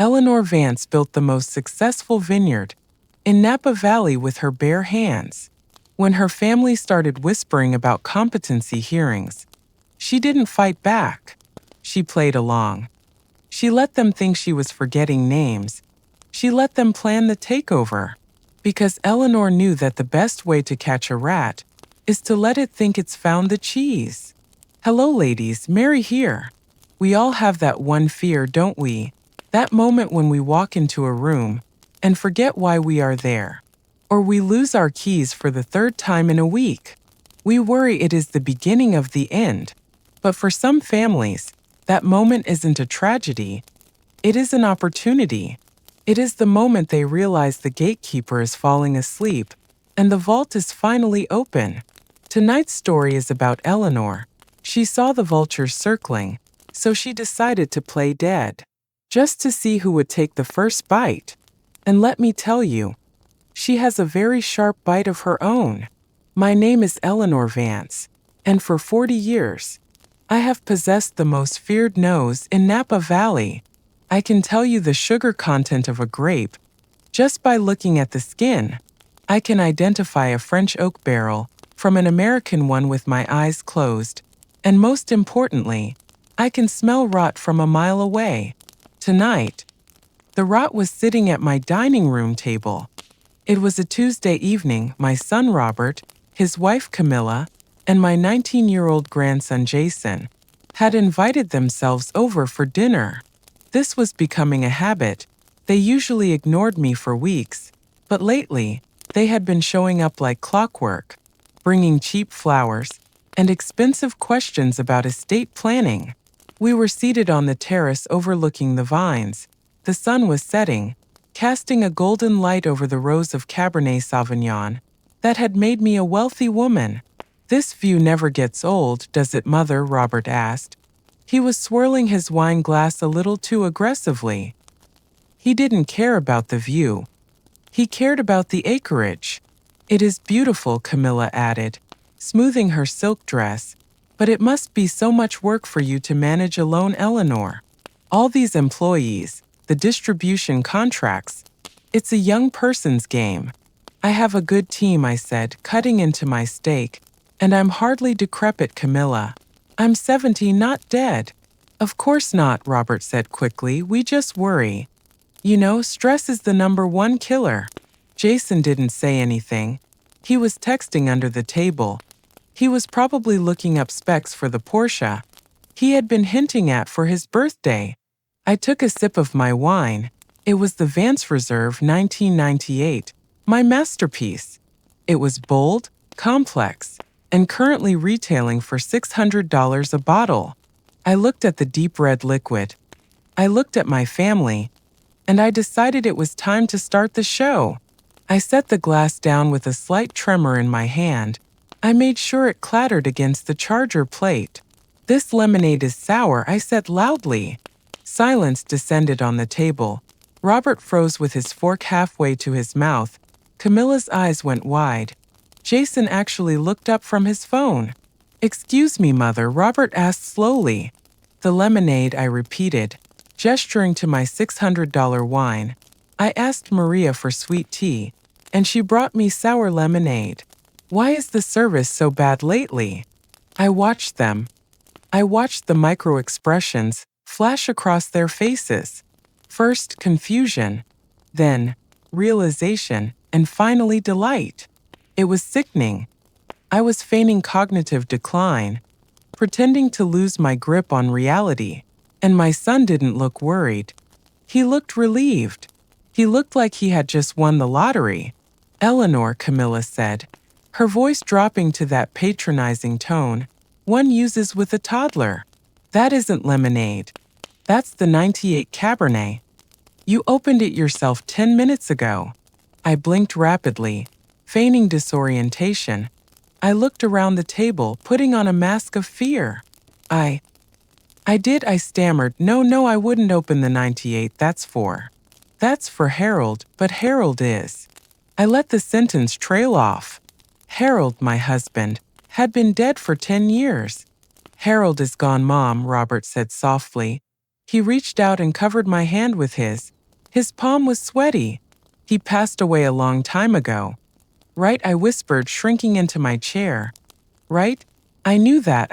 Eleanor Vance built the most successful vineyard in Napa Valley with her bare hands. When her family started whispering about competency hearings, she didn't fight back. She played along. She let them think she was forgetting names. She let them plan the takeover. Because Eleanor knew that the best way to catch a rat is to let it think it's found the cheese. Hello, ladies, Mary here. We all have that one fear, don't we? That moment when we walk into a room and forget why we are there. Or we lose our keys for the third time in a week. We worry it is the beginning of the end. But for some families, that moment isn't a tragedy. It is an opportunity. It is the moment they realize the gatekeeper is falling asleep and the vault is finally open. Tonight's story is about Eleanor. She saw the vultures circling, so she decided to play dead, just to see who would take the first bite. And let me tell you, she has a very sharp bite of her own. My name is Eleanor Vance, and for 40 years, I have possessed the most feared nose in Napa Valley. I can tell you the sugar content of a grape just by looking at the skin. I can identify a French oak barrel from an American one with my eyes closed. And most importantly, I can smell rot from a mile away. Tonight, the rot was sitting at my dining room table. It was a Tuesday evening. My son Robert, his wife Camilla, and my 19-year-old grandson Jason had invited themselves over for dinner. This was becoming a habit. They usually ignored me for weeks, but lately, they had been showing up like clockwork, bringing cheap flowers and expensive questions about estate planning. We were seated on the terrace overlooking the vines. The sun was setting, casting a golden light over the rows of Cabernet Sauvignon that had made me a wealthy woman. This view never gets old, does it, Mother? Robert asked. He was swirling his wine glass a little too aggressively. He didn't care about the view. He cared about the acreage. It is beautiful, Camilla added, smoothing her silk dress. But it must be so much work for you to manage alone, Eleanor. All these employees, the distribution contracts. It's a young person's game. I have a good team, I said, cutting into my steak. And I'm hardly decrepit, Camilla. I'm 70, not dead. Of course not, Robert said quickly. We just worry. You know, stress is the #1 killer. Jason didn't say anything. He was texting under the table. He was probably looking up specs for the Porsche he had been hinting at for his birthday. I took a sip of my wine. It was the Vance Reserve 1998, my masterpiece. It was bold, complex, and currently retailing for $600 a bottle. I looked at the deep red liquid. I looked at my family, and I decided it was time to start the show. I set the glass down with a slight tremor in my hand. I made sure it clattered against the charger plate. This lemonade is sour, I said loudly. Silence descended on the table. Robert froze with his fork halfway to his mouth. Camilla's eyes went wide. Jason actually looked up from his phone. Excuse me, Mother, Robert asked slowly. The lemonade, I repeated, gesturing to my $600 wine. I asked Maria for sweet tea, and she brought me sour lemonade. Why is the service so bad lately? I watched them. I watched the micro-expressions flash across their faces. First, confusion, then, realization, and finally delight. It was sickening. I was feigning cognitive decline, pretending to lose my grip on reality, and my son didn't look worried. He looked relieved. He looked like he had just won the lottery. Eleanor, Camilla said, her voice dropping to that patronizing tone one uses with a toddler. That isn't lemonade. That's the 98 Cabernet. You opened it yourself 10 minutes ago. I blinked rapidly, feigning disorientation. I looked around the table, putting on a mask of fear. I did, I stammered. No, I wouldn't open the 98. That's for Harold, but Harold is. I let the sentence trail off. Harold, my husband, had been dead for 10 years. Harold is gone, Mom, Robert said softly. He reached out and covered my hand with his. His palm was sweaty. He passed away a long time ago. Right, I whispered, shrinking into my chair. Right? I knew that,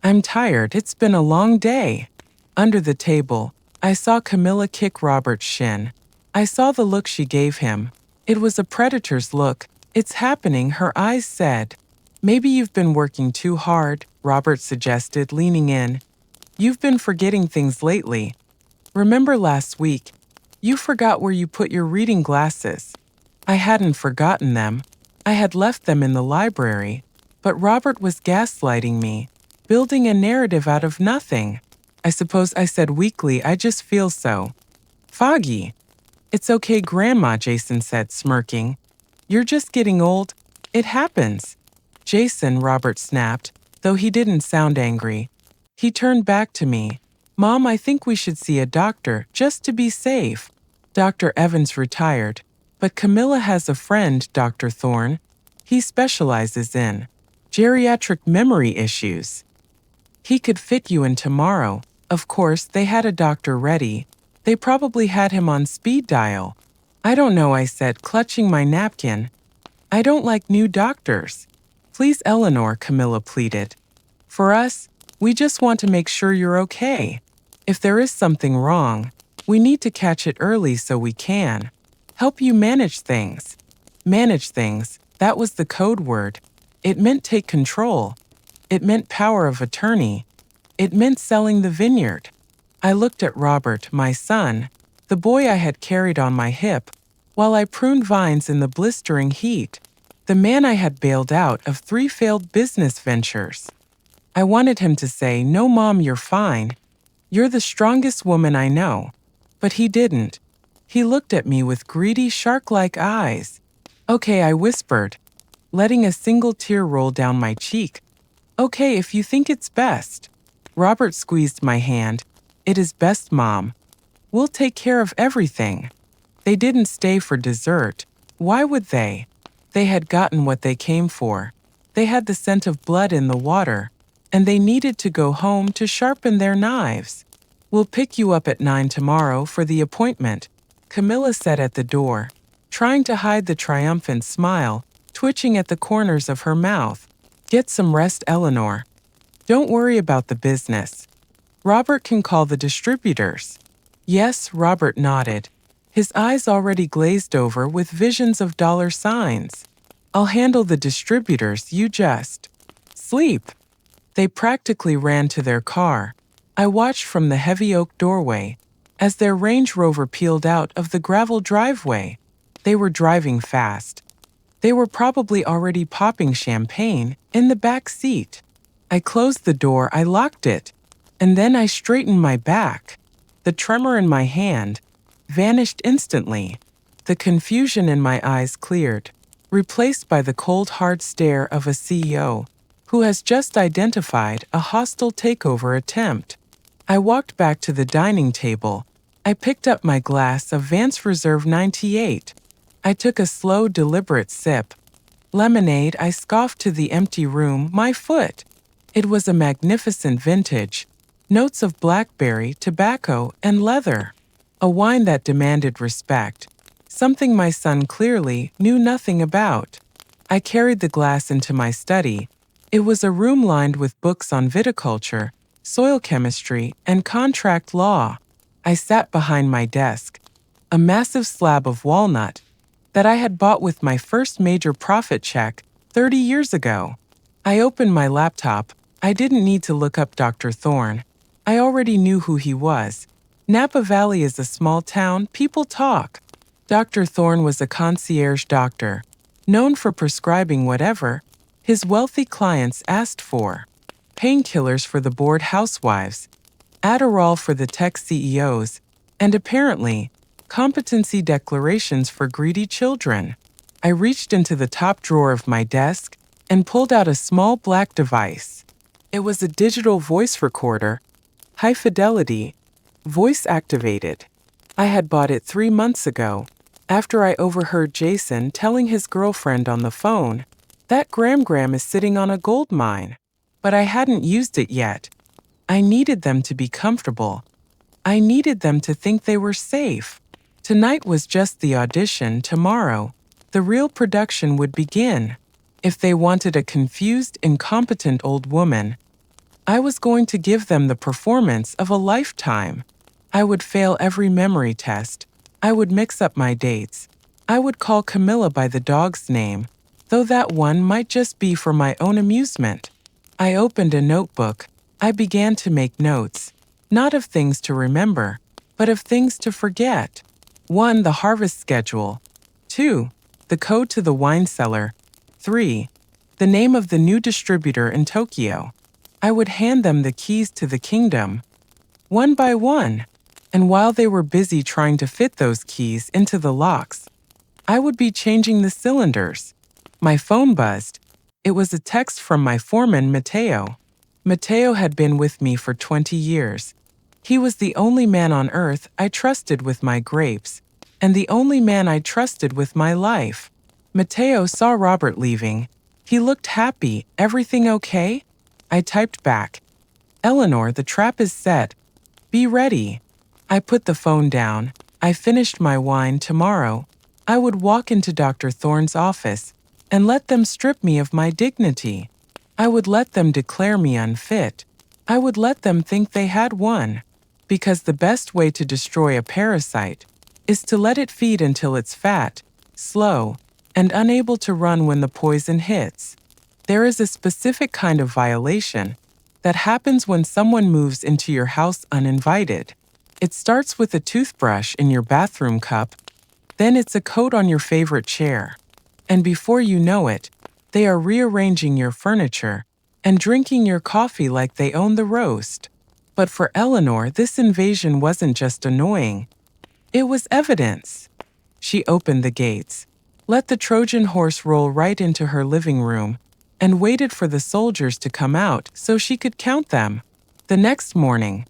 I'm tired, it's been a long day. Under the table, I saw Camilla kick Robert's shin. I saw the look she gave him. It was a predator's look. It's happening, her eyes said. Maybe you've been working too hard, Robert suggested, leaning in. You've been forgetting things lately. Remember last week? You forgot where you put your reading glasses. I hadn't forgotten them. I had left them in the library. But Robert was gaslighting me, building a narrative out of nothing. I suppose I said weakly, I just feel so foggy. It's okay, Grandma, Jason said, smirking. You're just getting old. It happens. Jason, Robert snapped, though he didn't sound angry. He turned back to me. Mom, I think we should see a doctor, just to be safe. Dr. Evans retired. But Camilla has a friend, Dr. Thorne. He specializes in geriatric memory issues. He could fit you in tomorrow. Of course, they had a doctor ready. They probably had him on speed dial. I don't know, I said, clutching my napkin. I don't like new doctors. Please, Eleanor, Camilla pleaded. For us, we just want to make sure you're okay. If there is something wrong, we need to catch it early so we can help you manage things. Manage things, that was the code word. It meant take control. It meant power of attorney. It meant selling the vineyard. I looked at Robert, my son, the boy I had carried on my hip, while I pruned vines in the blistering heat, the man I had bailed out of 3 failed business ventures. I wanted him to say, "No, Mom, you're fine. You're the strongest woman I know." But he didn't. He looked at me with greedy, shark-like eyes. "Okay," I whispered, letting a single tear roll down my cheek. "Okay, if you think it's best." Robert squeezed my hand. "It is best, Mom. We'll take care of everything." They didn't stay for dessert. Why would they? They had gotten what they came for. They had the scent of blood in the water, and they needed to go home to sharpen their knives. "We'll pick you up at 9 tomorrow for the appointment," Camilla said at the door, trying to hide the triumphant smile twitching at the corners of her mouth. "Get some rest, Eleanor. Don't worry about the business. Robert can call the distributors." "Yes," Robert nodded, his eyes already glazed over with visions of dollar signs. "I'll handle the distributors, you just sleep." They practically ran to their car. I watched from the heavy oak doorway as their Range Rover peeled out of the gravel driveway. They were driving fast. They were probably already popping champagne in the back seat. I closed the door, I locked it, and then I straightened my back. The tremor in my hand vanished instantly. The confusion in my eyes cleared, replaced by the cold, hard stare of a CEO who has just identified a hostile takeover attempt. I walked back to the dining table. I picked up my glass of Vance Reserve 98. I took a slow, deliberate sip. Lemonade, I scoffed to the empty room, my foot. It was a magnificent vintage. Notes of blackberry, tobacco, and leather. A wine that demanded respect. Something my son clearly knew nothing about. I carried the glass into my study. It was a room lined with books on viticulture, soil chemistry, and contract law. I sat behind my desk. A massive slab of walnut that I had bought with my first major profit check 30 years ago. I opened my laptop. I didn't need to look up Dr. Thorne. I already knew who he was. Napa Valley is a small town, people talk. Dr. Thorne was a concierge doctor, known for prescribing whatever his wealthy clients asked for. Painkillers for the bored housewives, Adderall for the tech CEOs, and apparently, competency declarations for greedy children. I reached into the top drawer of my desk and pulled out a small black device. It was a digital voice recorder, high fidelity, voice activated. I had bought it 3 months ago, after I overheard Jason telling his girlfriend on the phone that Gram is sitting on a gold mine. But I hadn't used it yet. I needed them to be comfortable. I needed them to think they were safe. Tonight was just the audition. Tomorrow, the real production would begin. If they wanted a confused, incompetent old woman, I was going to give them the performance of a lifetime. I would fail every memory test. I would mix up my dates. I would call Camilla by the dog's name, though that one might just be for my own amusement. I opened a notebook. I began to make notes, not of things to remember, but of things to forget. 1. The harvest schedule. 2. The code to the wine cellar. 3. The name of the new distributor in Tokyo. I would hand them the keys to the kingdom, one by one, and while they were busy trying to fit those keys into the locks, I would be changing the cylinders. My phone buzzed. It was a text from my foreman, Matteo. Matteo had been with me for 20 years. He was the only man on earth I trusted with my grapes, and the only man I trusted with my life. Matteo saw Robert leaving. He looked happy. Everything okay? I typed back. Eleanor, the trap is set. Be ready. I put the phone down. I finished my wine. Tomorrow, I would walk into Dr. Thorne's office and let them strip me of my dignity. I would let them declare me unfit. I would let them think they had won. Because the best way to destroy a parasite is to let it feed until it's fat, slow, and unable to run when the poison hits. There is a specific kind of violation that happens when someone moves into your house uninvited. It starts with a toothbrush in your bathroom cup, then it's a coat on your favorite chair. And before you know it, they are rearranging your furniture and drinking your coffee like they own the roast. But for Eleanor, this invasion wasn't just annoying. It was evidence. She opened the gates, let the Trojan horse roll right into her living room, and waited for the soldiers to come out so she could count them. The next morning,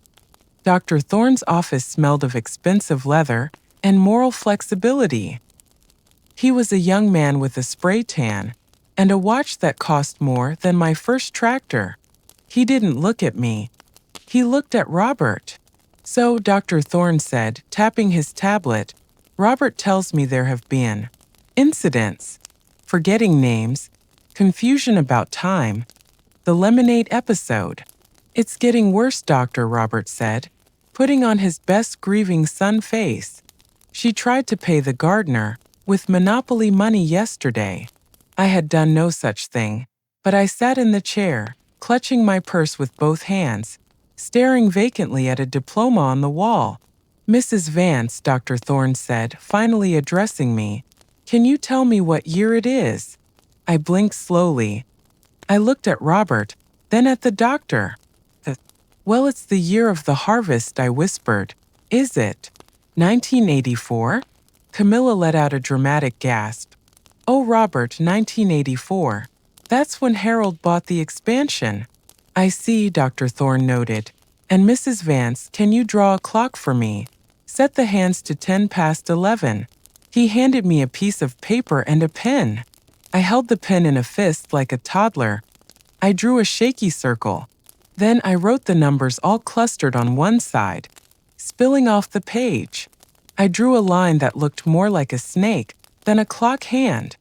Dr. Thorne's office smelled of expensive leather and moral flexibility. He was a young man with a spray tan and a watch that cost more than my first tractor. He didn't look at me. He looked at Robert. So, Dr. Thorne said, tapping his tablet, Robert tells me there have been incidents, forgetting names, confusion about time, the lemonade episode. It's getting worse, Doctor, Robert said, putting on his best grieving son face. She tried to pay the gardener with Monopoly money yesterday. I had done no such thing, but I sat in the chair, clutching my purse with both hands, staring vacantly at a diploma on the wall. Mrs. Vance, Dr. Thorne said, finally addressing me, can you tell me what year it is? I blinked slowly. I looked at Robert, then at the doctor. Well, it's the year of the harvest, I whispered. Is it 1984? Camilla let out a dramatic gasp. Oh, Robert, 1984. That's when Harold bought the expansion. I see, Dr. Thorne noted. And Mrs. Vance, can you draw a clock for me? Set the hands to 10 past 11. He handed me a piece of paper and a pen. I held the pen in a fist like a toddler. I drew a shaky circle. Then I wrote the numbers all clustered on one side, spilling off the page. I drew a line that looked more like a snake than a clock hand.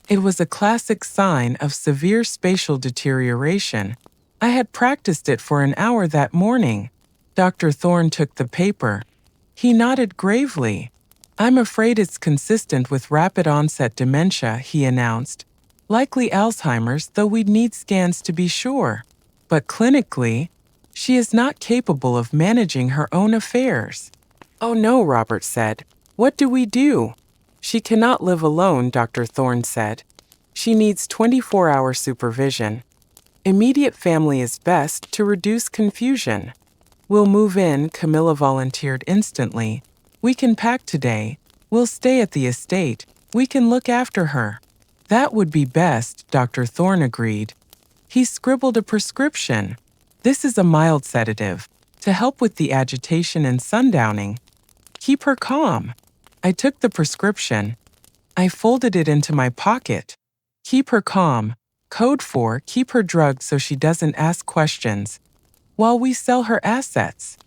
It was a classic sign of severe spatial deterioration. I had practiced it for an hour that morning. Dr. Thorne took the paper. He nodded gravely. I'm afraid it's consistent with rapid onset dementia, he announced. Likely Alzheimer's, though we'd need scans to be sure. But clinically, she is not capable of managing her own affairs. Oh no, Robert said. What do we do? She cannot live alone, Dr. Thorne said. She needs 24-hour supervision. Immediate family is best to reduce confusion. We'll move in, Camilla volunteered instantly. We can pack today. We'll stay at the estate. We can look after her. That would be best, Dr. Thorne agreed. He scribbled a prescription. This is a mild sedative, to help with the agitation and sundowning. Keep her calm. I took the prescription. I folded it into my pocket. Keep her calm. Code 4, keep her drugged so she doesn't ask questions. While we sell her assets.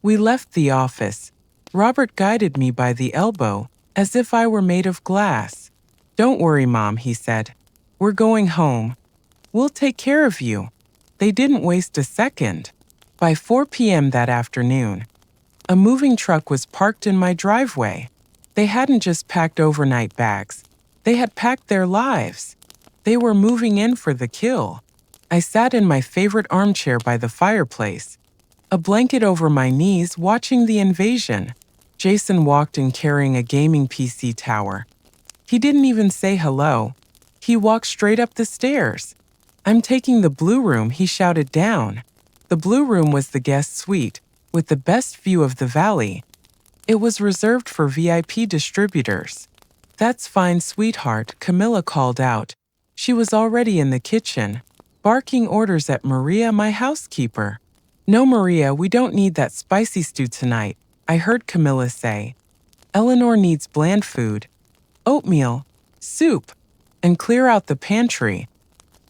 We left the office. Robert guided me by the elbow, as if I were made of glass. "Don't worry, Mom," he said. "We're going home. We'll take care of you." They didn't waste a second. By 4 p.m. that afternoon, a moving truck was parked in my driveway. They hadn't just packed overnight bags. They had packed their lives. They were moving in for the kill. I sat in my favorite armchair by the fireplace, a blanket over my knees, watching the invasion. Jason walked in carrying a gaming PC tower. He didn't even say hello. He walked straight up the stairs. "I'm taking the blue room," he shouted down. The blue room was the guest suite, with the best view of the valley. It was reserved for VIP distributors. "That's fine, sweetheart," Camilla called out. She was already in the kitchen, barking orders at Maria, my housekeeper. "No, Maria, we don't need that spicy stew tonight," I heard Camilla say. "Eleanor needs bland food. Oatmeal, soup, and clear out the pantry.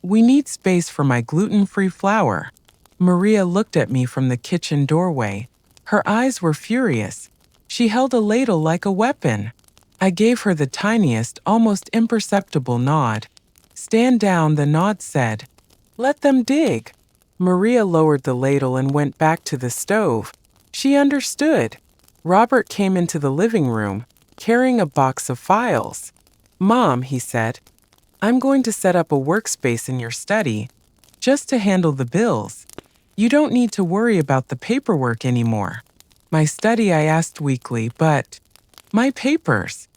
We need space for my gluten-free flour." Maria looked at me from the kitchen doorway. Her eyes were furious. She held a ladle like a weapon. I gave her the tiniest, almost imperceptible nod. "Stand down," the nod said. "Let them dig." Maria lowered the ladle and went back to the stove. She understood. Robert came into the living room, carrying a box of files. "Mom," he said, "I'm going to set up a workspace in your study, just to handle the bills. You don't need to worry about the paperwork anymore." "My study?" I asked weakly, "but my papers."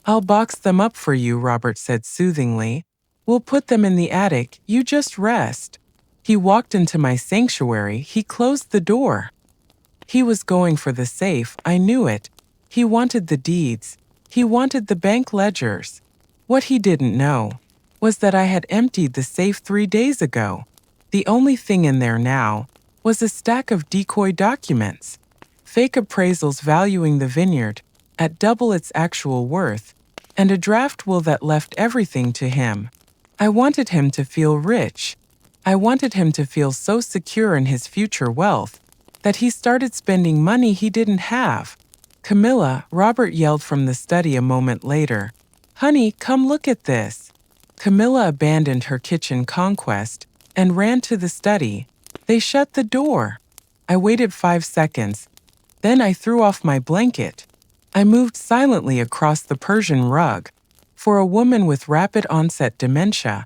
"I'll box them up for you," Robert said soothingly. "We'll put them in the attic, you just rest." He walked into my sanctuary. He closed the door. He was going for the safe, I knew it. He wanted the deeds. He wanted the bank ledgers. What he didn't know was that I had emptied the safe 3 days ago. The only thing in there now was a stack of decoy documents, fake appraisals valuing the vineyard at double its actual worth, and a draft will that left everything to him. I wanted him to feel rich. I wanted him to feel so secure in his future wealth that he started spending money he didn't have. "Camilla," Robert yelled from the study a moment later. "Honey, come look at this." Camilla abandoned her kitchen conquest and ran to the study. They shut the door. I waited 5 seconds. Then I threw off my blanket. I moved silently across the Persian rug. For a woman with rapid onset dementia,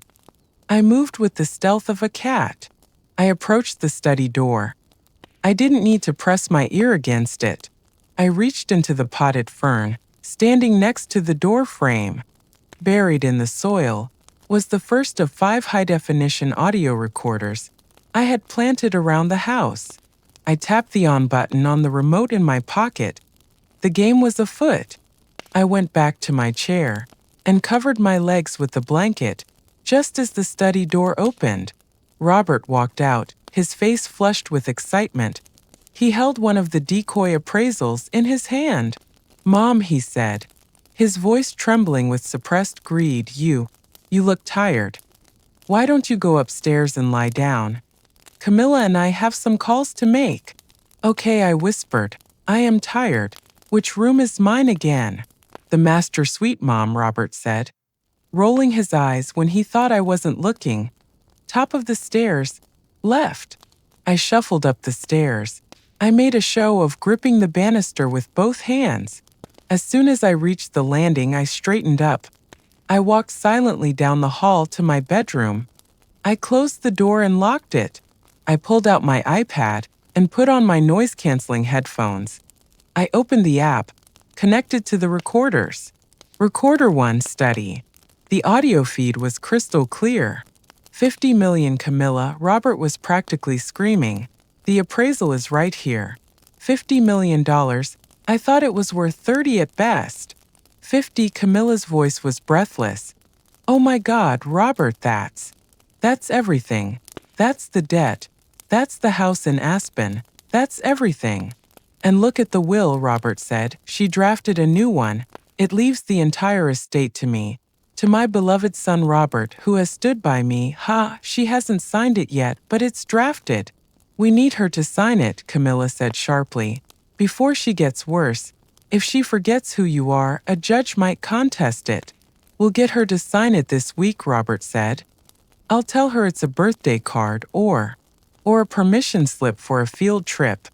I moved with the stealth of a cat. I approached the study door. I didn't need to press my ear against it. I reached into the potted fern, standing next to the door frame. Buried in the soil was the first of 5 high-definition audio recorders I had planted around the house. I tapped the on button on the remote in my pocket. The game was afoot. I went back to my chair and covered my legs with the blanket. Just as the study door opened, Robert walked out, his face flushed with excitement. He held one of the decoy appraisals in his hand. "Mom," he said, his voice trembling with suppressed greed, you look tired. Why don't you go upstairs and lie down? Camilla and I have some calls to make." "Okay," I whispered. "I am tired. Which room is mine again?" "The master suite, Mom," Robert said, rolling his eyes when he thought I wasn't looking. "Top of the stairs, left." I shuffled up the stairs. I made a show of gripping the banister with both hands. As soon as I reached the landing, I straightened up. I walked silently down the hall to my bedroom. I closed the door and locked it. I pulled out my iPad and put on my noise-canceling headphones. I opened the app, connected to the recorders. Recorder 1 study. The audio feed was crystal clear. 50 million, Camilla, Robert was practically screaming. "The appraisal is right here. $50 million. I thought it was worth 30 at best." 50, Camilla's voice was breathless. "Oh my God, Robert, that's everything. That's the debt. That's the house in Aspen. That's everything." "And look at the will," Robert said. "She drafted a new one. It leaves the entire estate to me. To my beloved son Robert, who has stood by me. She hasn't signed it yet, but it's drafted." "We need her to sign it," Camilla said sharply. Before she gets worse, if she forgets who you are, a judge might contest it. We'll get her to sign it this week, Robert said. I'll tell her it's a birthday card or a permission slip for a field trip.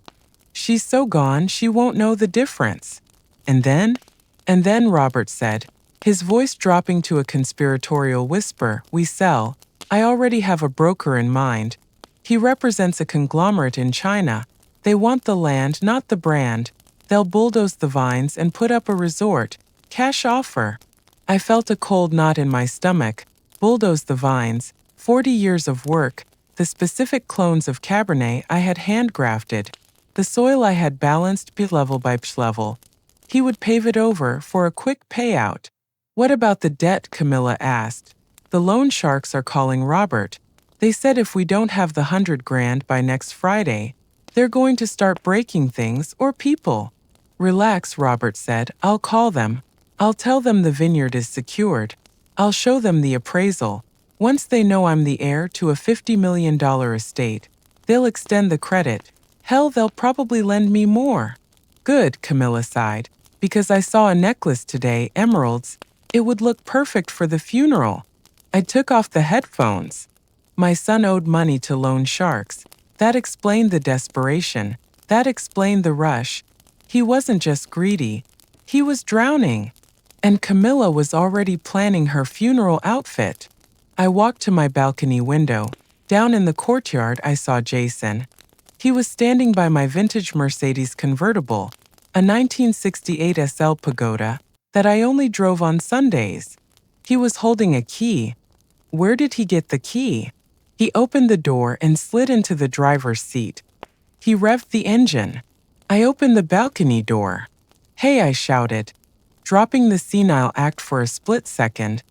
She's so gone she won't know the difference. And then, Robert said, his voice dropping to a conspiratorial whisper, we sell. I already have a broker in mind. He represents a conglomerate in China. They want the land, not the brand. They'll bulldoze the vines and put up a resort. Cash offer. I felt a cold knot in my stomach. Bulldoze the vines. 40 years of work. The specific clones of Cabernet I had handgrafted. The soil I had balanced level by level. He would pave it over for a quick payout. What about the debt? Camilla asked. The loan sharks are calling Robert. They said if we don't have the $100,000 by next Friday, they're going to start breaking things or people. Relax, Robert said. I'll call them. I'll tell them the vineyard is secured. I'll show them the appraisal. Once they know I'm the heir to a $50 million estate, they'll extend the credit. Hell, they'll probably lend me more. Good, Camilla sighed. Because I saw a necklace today, emeralds. It would look perfect for the funeral. I took off the headphones. My son owed money to loan sharks. That explained the desperation. That explained the rush. He wasn't just greedy. He was drowning. And Camilla was already planning her funeral outfit. I walked to my balcony window. Down in the courtyard, I saw Jason. He was standing by my vintage Mercedes convertible, a 1968 SL Pagoda that I only drove on Sundays. He was holding a key. Where did he get the key? He opened the door and slid into the driver's seat. He revved the engine. I opened the balcony door. Hey, I shouted, dropping the senile act for a split second.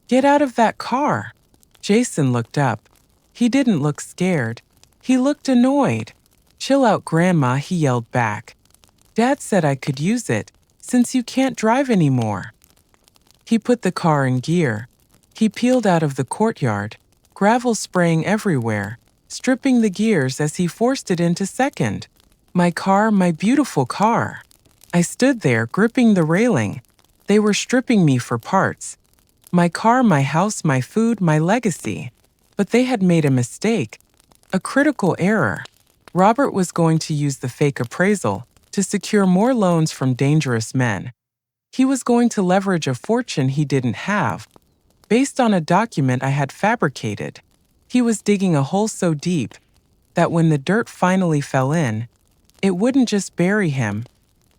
Get out of that car. Jason looked up. He didn't look scared. He looked annoyed. Chill out, Grandma, he yelled back. Dad said I could use it, since you can't drive anymore. He put the car in gear. He peeled out of the courtyard, gravel spraying everywhere, stripping the gears as he forced it into second. My car, my beautiful car. I stood there, gripping the railing. They were stripping me for parts. My car, my house, my food, my legacy. But they had made a mistake. A critical error. Robert was going to use the fake appraisal to secure more loans from dangerous men. He was going to leverage a fortune he didn't have, based on a document I had fabricated. He was digging a hole so deep that when the dirt finally fell in, it wouldn't just bury him,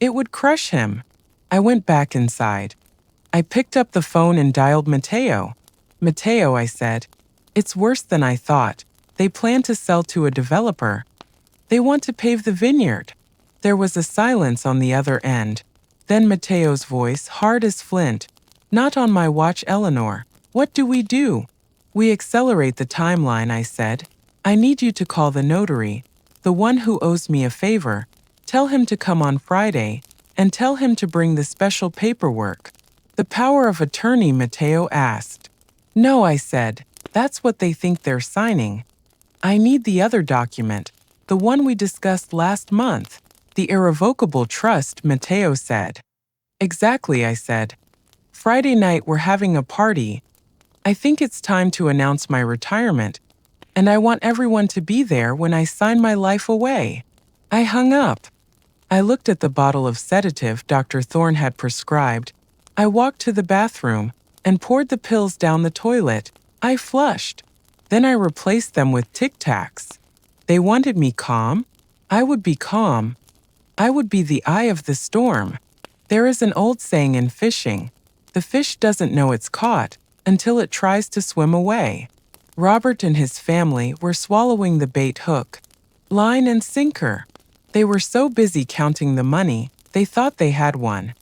it would crush him. I went back inside. I picked up the phone and dialed Matteo. Matteo, I said, it's worse than I thought. They plan to sell to a developer. They want to pave the vineyard. There was a silence on the other end. Then Matteo's voice, hard as flint. Not on my watch, Eleanor. What do? We accelerate the timeline, I said. I need you to call the notary, the one who owes me a favor. Tell him to come on Friday, and tell him to bring the special paperwork. The power of attorney, Matteo asked. No, I said. That's what they think they're signing. I need the other document, the one we discussed last month. The irrevocable trust, Matteo said. Exactly, I said. Friday night we're having a party. I think it's time to announce my retirement, and I want everyone to be there when I sign my life away. I hung up. I looked at the bottle of sedative Dr. Thorne had prescribed. I walked to the bathroom and poured the pills down the toilet. I flushed. Then I replaced them with Tic Tacs. They wanted me calm. I would be calm. I would be the eye of the storm. There is an old saying in fishing. The fish doesn't know it's caught until it tries to swim away. Robert and his family were swallowing the bait hook, line and sinker. They were so busy counting the money, they thought they had one.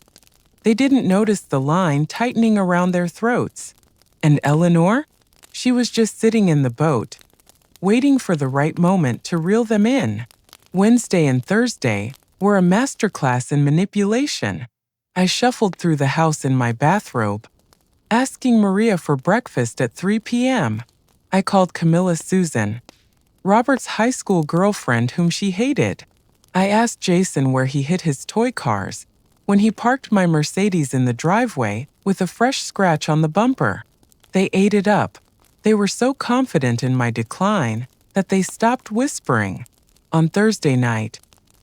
They didn't notice the line tightening around their throats. And Eleanor? She was just sitting in the boat, waiting for the right moment to reel them in. Wednesday and Thursday were a masterclass in manipulation. I shuffled through the house in my bathrobe, asking Maria for breakfast at 3 p.m. I called Camilla Susan, Robert's high school girlfriend whom she hated. I asked Jason where he hid his toy cars when he parked my Mercedes in the driveway with a fresh scratch on the bumper. They ate it up. They were so confident in my decline that they stopped whispering. On Thursday night,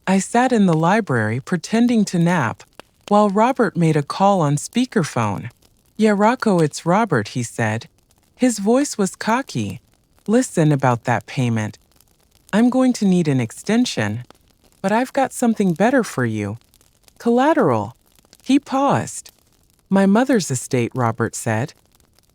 I sat in the library pretending to nap while Robert made a call on speakerphone. "Yeah, Rocco, it's Robert," he said. His voice was cocky. "Listen about that payment. I'm going to need an extension, but I've got something better for you. Collateral." He paused. "My mother's estate," Robert said.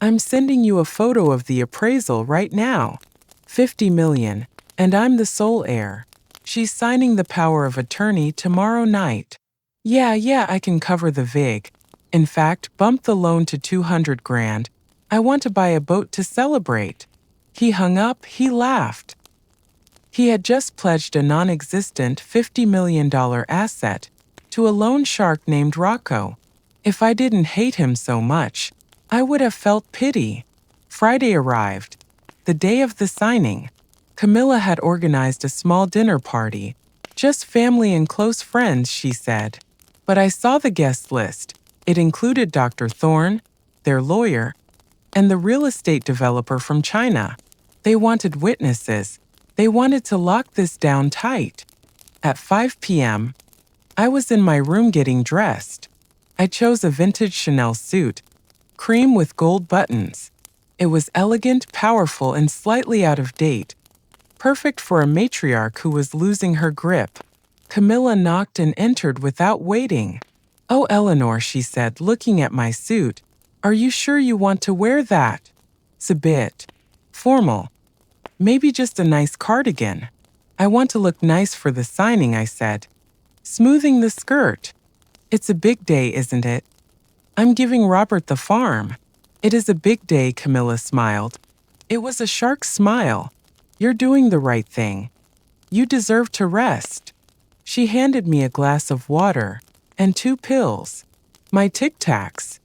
"I'm sending you a photo of the appraisal right now. 50 million, and I'm the sole heir. She's signing the power of attorney tomorrow night." Yeah, I can cover the vig. In fact, bump the loan to 200 grand. I want to buy a boat to celebrate." He hung up. He laughed. He had just pledged a non-existent $50 million asset to a loan shark named Rocco. If I didn't hate him so much, I would have felt pity. Friday arrived, the day of the signing. Camilla had organized a small dinner party. "Just family and close friends," she said. But I saw the guest list. It included Dr. Thorne, their lawyer, and the real estate developer from China. They wanted witnesses. They wanted to lock this down tight. At 5 p.m., I was in my room getting dressed. I chose a vintage Chanel suit, cream with gold buttons. It was elegant, powerful, and slightly out of date, perfect for a matriarch who was losing her grip. Camilla knocked and entered without waiting. "Oh, Eleanor," she said, looking at my suit. "Are you sure you want to wear that? It's a bit formal. Maybe just a nice cardigan." "I want to look nice for the signing," I said, smoothing the skirt. "It's a big day, isn't it? I'm giving Robert the farm." "It is a big day," Camilla smiled. It was a shark smile. "You're doing the right thing. You deserve to rest." She handed me a glass of water and 2 pills. "My Tic Tacs."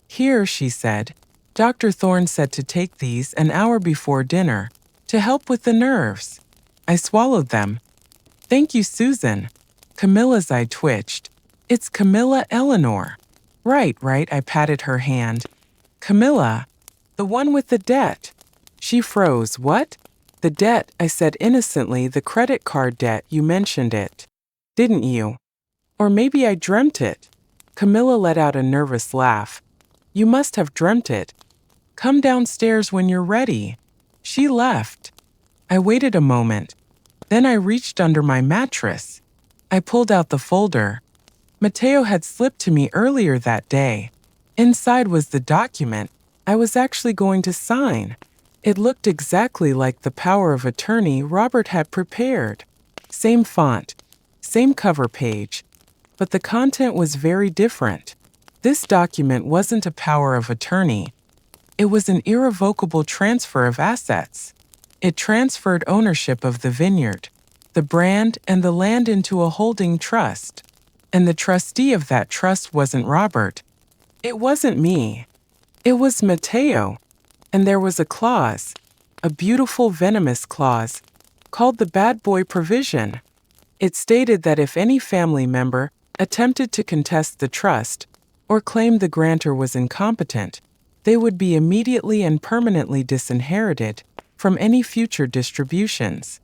"Here," she said. "Dr. Thorne said to take these an hour before dinner to help with the nerves." I swallowed them. "Thank you, Susan." Camilla's eye twitched. "It's Camilla Eleanor." Right, I patted her hand. "Camilla, the one with the debt." She froze. "What?" "The debt," I said innocently. "The credit card debt. You mentioned it. Didn't you? Or maybe I dreamt it." Camilla let out a nervous laugh. "You must have dreamt it. Come downstairs when you're ready." She left. I waited a moment. Then I reached under my mattress. I pulled out the folder. Matteo had slipped to me earlier that day. Inside was the document I was actually going to sign. It looked exactly like the power of attorney Robert had prepared. Same font, same cover page, but the content was very different. This document wasn't a power of attorney. It was an irrevocable transfer of assets. It transferred ownership of the vineyard, the brand, and the land into a holding trust. And the trustee of that trust wasn't Robert. It wasn't me. It was Matteo. And there was a clause, a beautiful venomous clause, called the bad boy provision. It stated that if any family member attempted to contest the trust or claimed the grantor was incompetent, they would be immediately and permanently disinherited from any future distributions.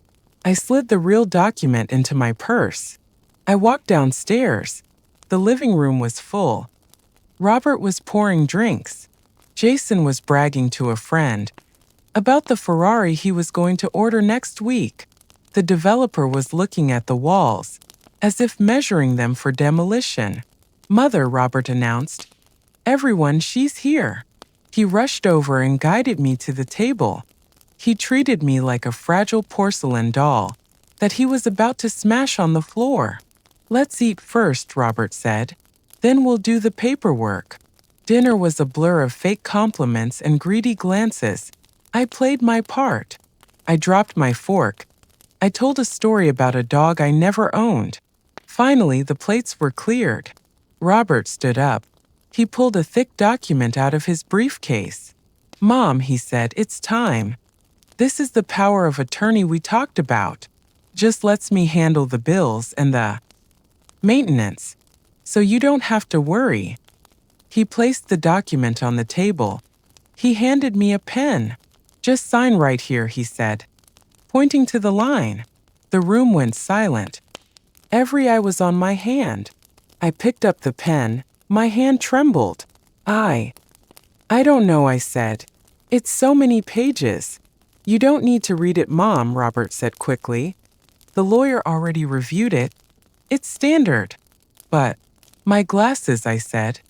I slid the real document into my purse. I walked downstairs. The living room was full. Robert was pouring drinks. Jason was bragging to a friend about the Ferrari he was going to order next week. The developer was looking at the walls, as if measuring them for demolition. "Mother," Robert announced. "Everyone, she's here." He rushed over and guided me to the table. He treated me like a fragile porcelain doll that he was about to smash on the floor. "Let's eat first," Robert said. "Then we'll do the paperwork." Dinner was a blur of fake compliments and greedy glances. I played my part. I dropped my fork. I told a story about a dog I never owned. Finally, the plates were cleared. Robert stood up. He pulled a thick document out of his briefcase. "Mom," he said, "it's time. This is the power of attorney we talked about. just lets me handle the bills and the maintenance, so you don't have to worry. He placed the document on the table. He handed me a pen. Just sign right here, he said, pointing to the line. The room went silent. Every eye was on my hand. I picked up the pen. My hand trembled. I don't know, I said. It's so many pages. You don't need to read it, Mom, Robert said quickly. The lawyer already reviewed it. It's standard. But my glasses, I said.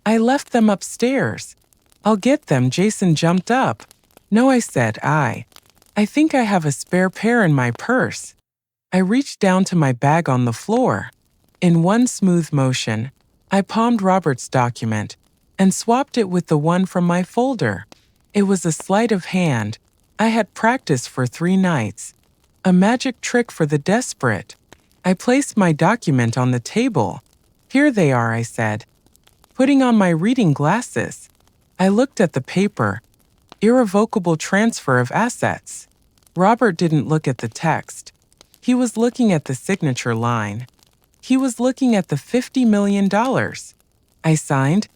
I left them upstairs. I'll get them, Jason jumped up. No, I said, I think I have a spare pair in my purse. I reached down to my bag on the floor. In one smooth motion, I palmed Robert's document and swapped it with the one from my folder. It was a sleight of hand. I had practiced for 3 nights. A magic trick for the desperate. I placed my document on the table. Here they are, I said, putting on my reading glasses. I looked at the paper. Irrevocable transfer of assets. Robert didn't look at the text. He was looking at the signature line. He was looking at the $50 million. I signed,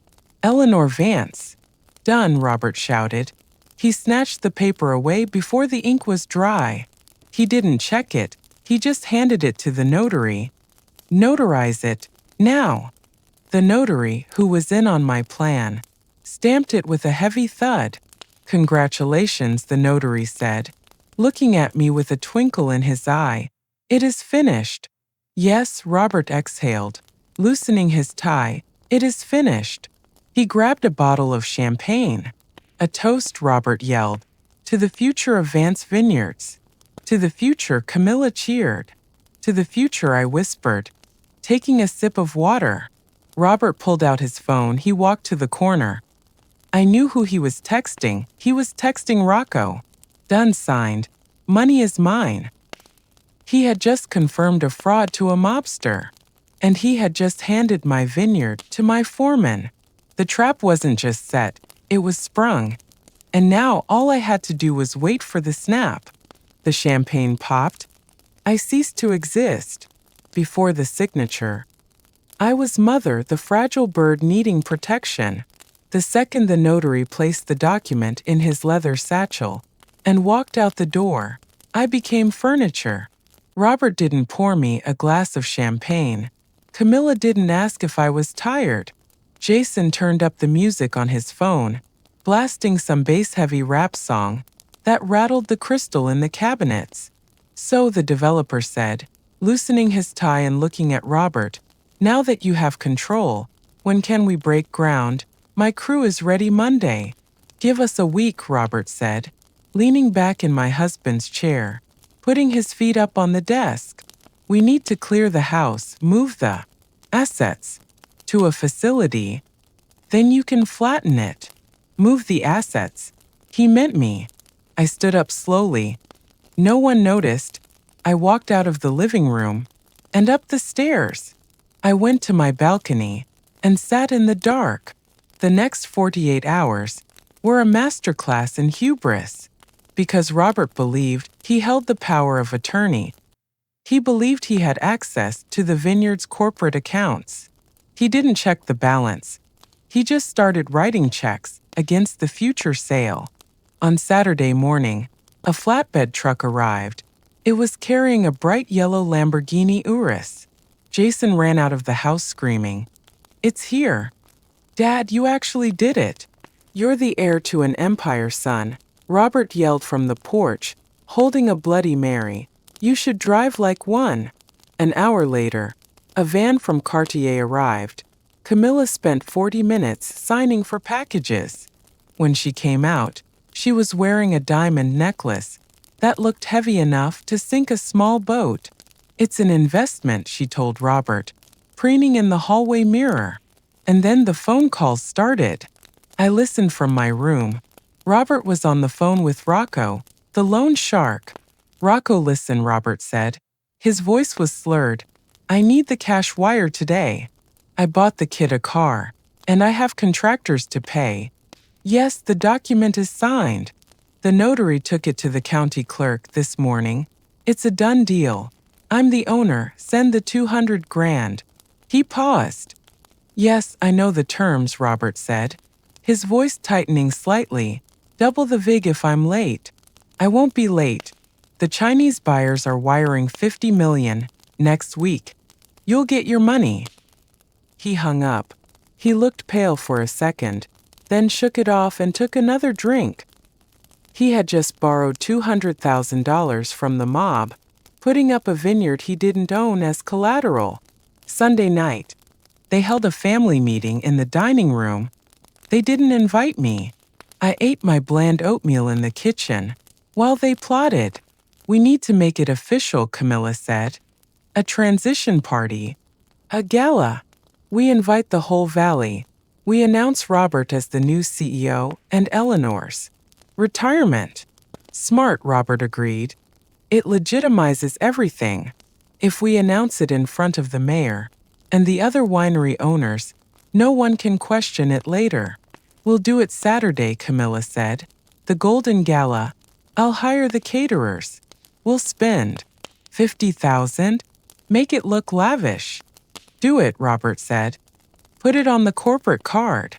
Eleanor Vance. Done, Robert shouted. He snatched the paper away before the ink was dry. He didn't check it. He just handed it to the notary. Notarize it, now. The notary, who was in on my plan, stamped it with a heavy thud. Congratulations, the notary said, looking at me with a twinkle in his eye. It is finished. Yes, Robert exhaled, loosening his tie. It is finished. He grabbed a bottle of champagne. A toast, Robert yelled. To the future of Vance Vineyards. To the future, Camilla cheered. To the future, I whispered, taking a sip of water. Robert pulled out his phone. He walked to the corner. I knew who he was texting. He was texting Rocco. Done, signed. Money is mine. He had just confirmed a fraud to a mobster. And he had just handed my vineyard to my foreman. The trap wasn't just set, it was sprung. And now all I had to do was wait for the snap. The champagne popped. I ceased to exist. Before the signature, I was Mother, the fragile bird needing protection. The second the notary placed the document in his leather satchel and walked out the door, I became furniture. Robert didn't pour me a glass of champagne. Camilla didn't ask if I was tired. Jason turned up the music on his phone, blasting some bass-heavy rap song that rattled the crystal in the cabinets. So the developer said, loosening his tie and looking at Robert, now that you have control, when can we break ground? My crew is ready Monday. Give us a week, Robert said, leaning back in my husband's chair, putting his feet up on the desk. We need to clear the house, move the assets to a facility. Then you can flatten it. Move the assets. He meant me. I stood up slowly. No one noticed. I walked out of the living room and up the stairs. I went to my balcony and sat in the dark. The next 48 hours were a masterclass in hubris, because Robert believed he held the power of attorney. He believed he had access to the vineyard's corporate accounts. He didn't check the balance. He just started writing checks against the future sale. On Saturday morning, a flatbed truck arrived. It was carrying a bright yellow Lamborghini Urus. Jason ran out of the house screaming, "It's here. Dad, you actually did it. You're the heir to an empire, son," Robert yelled from the porch, holding a Bloody Mary. "You should drive like one." An hour later, a van from Cartier arrived. Camilla spent 40 minutes signing for packages. When she came out, she was wearing a diamond necklace that looked heavy enough to sink a small boat. "It's an investment," she told Robert, preening in the hallway mirror. And then the phone calls started. I listened from my room. Robert was on the phone with Rocco, the loan shark. "Rocco, listen," Robert said. His voice was slurred. "I need the cash wire today. I bought the kid a car, and I have contractors to pay. Yes, the document is signed. The notary took it to the county clerk this morning. It's a done deal. I'm the owner, send the 200 grand. He paused. Yes, I know the terms, Robert said, his voice tightening slightly. Double the vig if I'm late. I won't be late. The Chinese buyers are wiring 50 million next week. You'll get your money. He hung up. He looked pale for a second, then shook it off and took another drink. He had just borrowed $200,000 from the mob, putting up a vineyard he didn't own as collateral. Sunday night, they held a family meeting in the dining room. They didn't invite me. I ate my bland oatmeal in the kitchen while they plotted. We need to make it official, Camilla said. A transition party. A gala. We invite the whole valley. We announce Robert as the new CEO and Eleanor's retirement. Smart, Robert agreed. It legitimizes everything. If we announce it in front of the mayor and the other winery owners, no one can question it later. We'll do it Saturday, Camilla said. The Golden Gala. I'll hire the caterers. We'll spend $50,000. Make it look lavish. Do it, Robert said. Put it on the corporate card.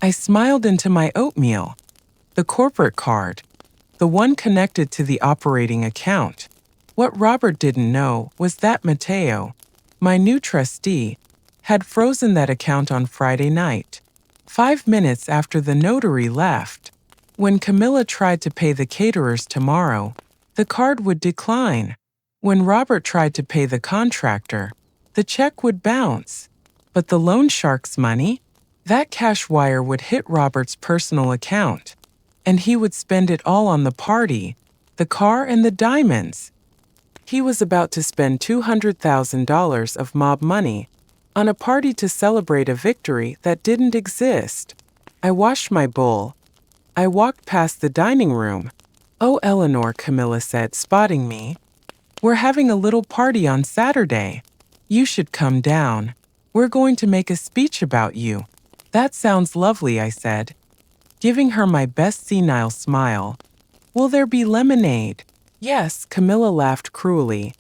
I smiled into my oatmeal. The corporate card. The one connected to the operating account. What Robert didn't know was that Matteo, my new trustee, had frozen that account on Friday night, 5 minutes after the notary left. When Camilla tried to pay the caterers tomorrow, the card would decline. When Robert tried to pay the contractor, the check would bounce. But the loan shark's money? That cash wire would hit Robert's personal account, and he would spend it all on the party, the car, and the diamonds. He was about to spend $200,000 of mob money on a party to celebrate a victory that didn't exist. I washed my bowl. I walked past the dining room. Oh, Eleanor, Camilla said, spotting me. We're having a little party on Saturday. You should come down. We're going to make a speech about you. That sounds lovely, I said, giving her my best senile smile. Will there be lemonade? Yes, Camilla laughed cruelly.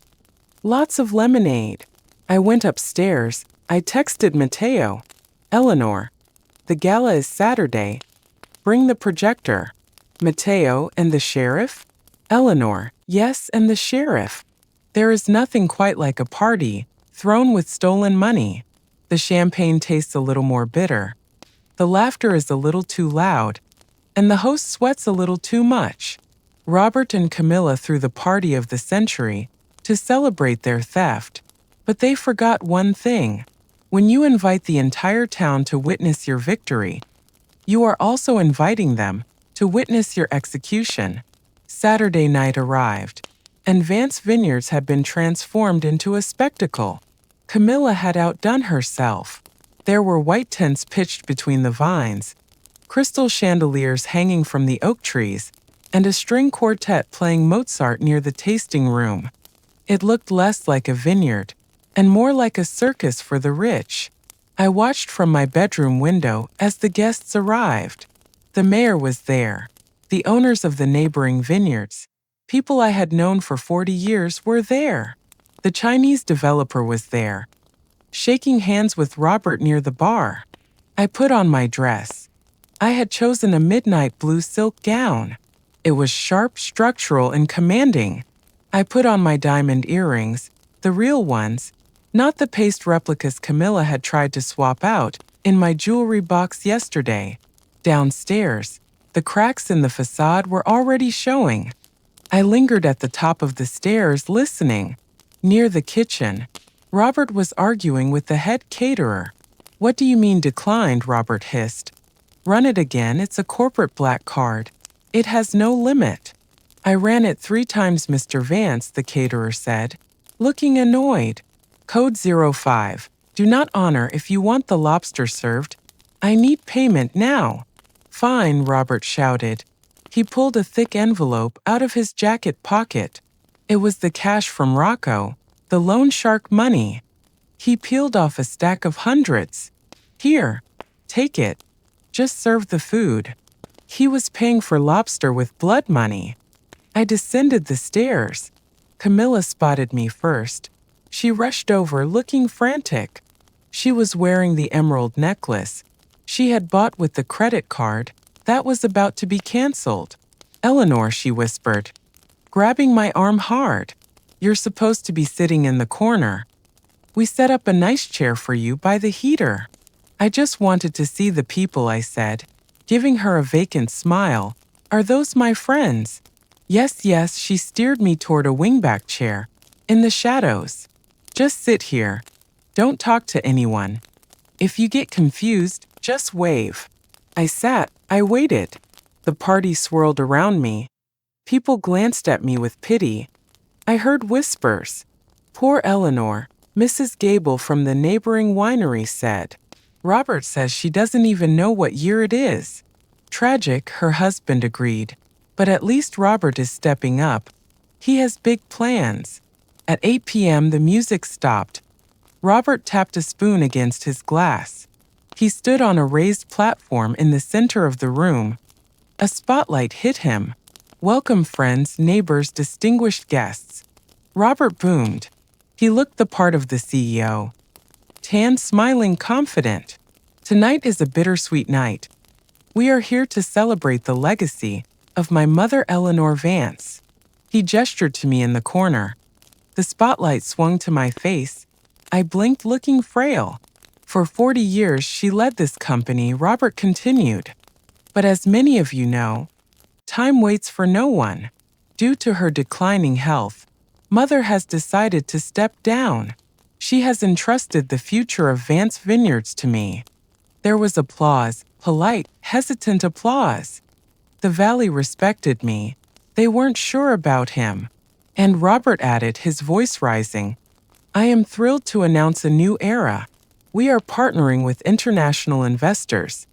Lots of lemonade. I went upstairs. I texted Matteo. Eleanor, the gala is Saturday. Bring the projector. Matteo and the sheriff? Eleanor, yes, and the sheriff. There is nothing quite like a party thrown with stolen money. The champagne tastes a little more bitter. The laughter is a little too loud, and the host sweats a little too much. Robert and Camilla threw the party of the century to celebrate their theft, but they forgot one thing. When you invite the entire town to witness your victory, you are also inviting them to witness your execution. Saturday night arrived, and Vance Vineyards had been transformed into a spectacle. Camilla had outdone herself. There were white tents pitched between the vines, crystal chandeliers hanging from the oak trees, and a string quartet playing Mozart near the tasting room. It looked less like a vineyard and more like a circus for the rich. I watched from my bedroom window as the guests arrived. The mayor was there. The owners of the neighboring vineyards, people I had known for 40 years, were there. The Chinese developer was there, shaking hands with Robert near the bar. I put on my dress. I had chosen a midnight blue silk gown. It was sharp, structural, and commanding. I put on my diamond earrings, the real ones, not the paste replicas Camilla had tried to swap out in my jewelry box yesterday. Downstairs, the cracks in the facade were already showing. I lingered at the top of the stairs listening. Near the kitchen, Robert was arguing with the head caterer. What do you mean declined? Robert hissed. Run it again, it's a corporate black card. It has no limit. I ran it 3 times, Mr. Vance, the caterer said, looking annoyed. Code 05. Do not honor if you want the lobster served. I need payment now. Fine, Robert shouted. He pulled a thick envelope out of his jacket pocket. It was the cash from Rocco, the loan shark money. He peeled off a stack of hundreds. Here, take it. Just serve the food. He was paying for lobster with blood money. I descended the stairs. Camilla spotted me first. She rushed over, looking frantic. She was wearing the emerald necklace she had bought with the credit card that was about to be canceled. "Eleanor," she whispered, grabbing my arm hard. "You're supposed to be sitting in the corner. We set up a nice chair for you by the heater." "I just wanted to see the people," I said, giving her a vacant smile. "Are those my friends?" "Yes, yes," she steered me toward a wingback chair. "In the shadows. Just sit here. Don't talk to anyone. If you get confused, just wave." I sat, I waited. The party swirled around me. People glanced at me with pity. I heard whispers. "Poor Eleanor," Mrs. Gable from the neighboring winery said. "Robert says she doesn't even know what year it is." "Tragic," her husband agreed. "But at least Robert is stepping up. He has big plans." At 8 p.m. the music stopped. Robert tapped a spoon against his glass. He stood on a raised platform in the center of the room. A spotlight hit him. "Welcome, friends, neighbors, distinguished guests." Robert boomed. He looked the part of the CEO. Tan, smiling, confident. "Tonight is a bittersweet night. We are here to celebrate the legacy of my mother, Eleanor Vance." He gestured to me in the corner. The spotlight swung to my face. I blinked, looking frail. "For 40 years she led this company," Robert continued. "But as many of you know, time waits for no one. Due to her declining health, Mother has decided to step down. She has entrusted the future of Vance Vineyards to me." There was applause, polite, hesitant applause. The valley respected me. They weren't sure about him. And Robert added, his voice rising, "I am thrilled to announce a new era. We are partnering with international investors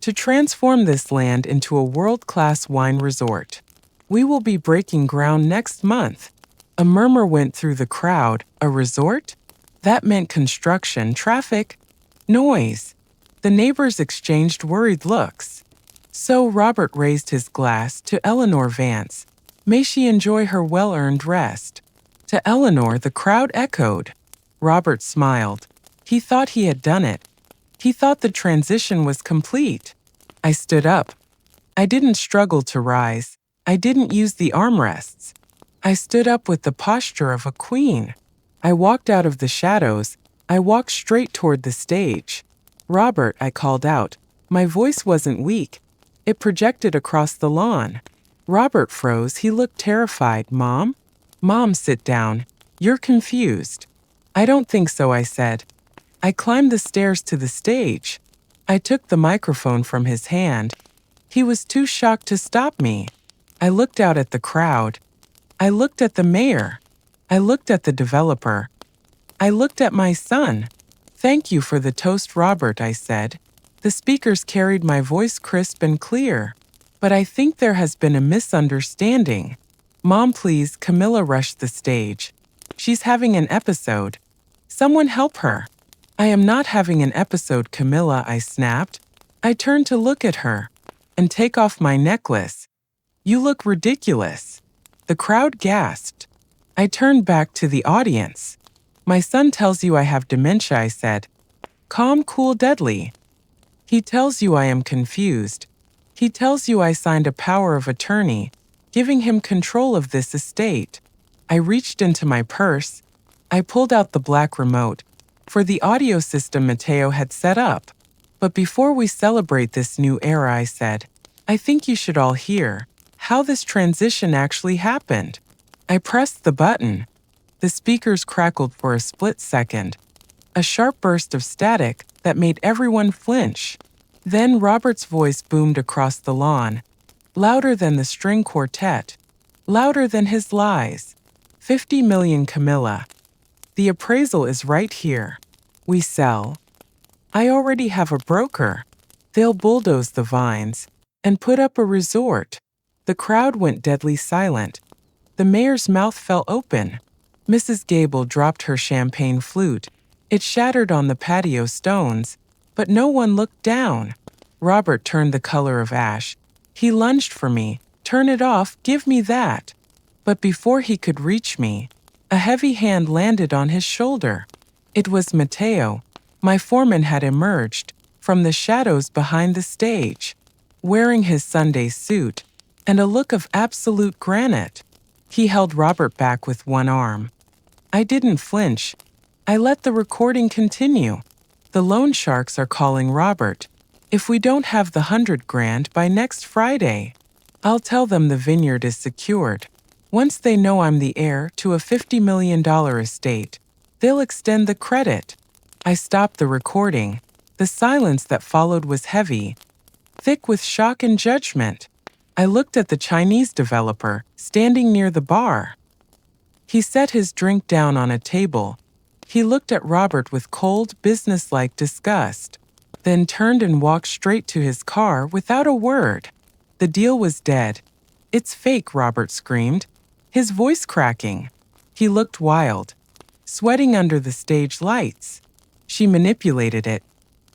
to transform this land into a world-class wine resort. We will be breaking ground next month." A murmur went through the crowd. "A resort?" That meant construction, traffic, noise. The neighbors exchanged worried looks. So Robert raised his glass to Eleanor Vance. "May she enjoy her well-earned rest." To Eleanor, the crowd echoed. Robert smiled. He thought he had done it. He thought the transition was complete. I stood up. I didn't struggle to rise. I didn't use the armrests. I stood up with the posture of a queen. I walked out of the shadows. I walked straight toward the stage. "Robert," I called out. My voice wasn't weak. It projected across the lawn. Robert froze. He looked terrified. "Mom?" "Mom, sit down. You're confused." "I don't think so," I said. I climbed the stairs to the stage. I took the microphone from his hand. He was too shocked to stop me. I looked out at the crowd. I looked at the mayor. I looked at the developer. I looked at my son. "Thank you for the toast, Robert," I said. The speakers carried my voice crisp and clear. "But I think there has been a misunderstanding." "Mom, please," Camilla rushed the stage. "She's having an episode. Someone help her." "I am not having an episode, Camilla," I snapped. I turned to look at her. "And take off my necklace. You look ridiculous." The crowd gasped. I turned back to the audience. "My son tells you I have dementia," I said. Calm, cool, deadly. "He tells you I am confused. He tells you I signed a power of attorney, giving him control of this estate." I reached into my purse. I pulled out the black remote for the audio system Mateo had set up. "But before we celebrate this new era," I said, "I think you should all hear how this transition actually happened." I pressed the button. The speakers crackled for a split second. A sharp burst of static that made everyone flinch. Then Robert's voice boomed across the lawn, louder than the string quartet, louder than his lies. 50 million, Camilla. The appraisal is right here. We sell. I already have a broker. They'll bulldoze the vines and put up a resort." The crowd went deadly silent. The mayor's mouth fell open. Mrs. Gable dropped her champagne flute. It shattered on the patio stones, but no one looked down. Robert turned the color of ash. He lunged for me. "Turn it off, give me that." But before he could reach me, A heavy hand landed on his shoulder. It was Matteo. My foreman had emerged from the shadows behind the stage, wearing his Sunday suit and a look of absolute granite. He held Robert back with one arm. I didn't flinch. I let the recording continue. The loan sharks are calling Robert. If we don't have the $100,000 by next Friday, I'll tell them the vineyard is secured. Once they know I'm the heir to a $50 million estate, they'll extend the credit. I stopped the recording. The silence that followed was heavy, thick with shock and judgment. I looked at the Chinese developer standing near the bar. He set his drink down on a table. He looked at Robert with cold, businesslike disgust, then turned and walked straight to his car without a word. The deal was dead. "It's fake," Robert screamed, his voice cracking. He looked wild, sweating under the stage lights. "She manipulated it.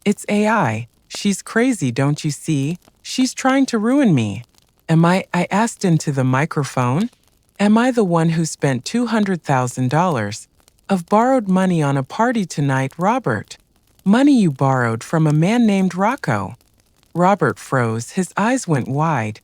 It's AI. She's crazy, don't you see? She's trying to ruin me." I asked into the microphone. Am I the one who spent $200,000 of borrowed money on a party tonight, Robert? Money you borrowed from a man named Rocco. Robert froze, his eyes went wide.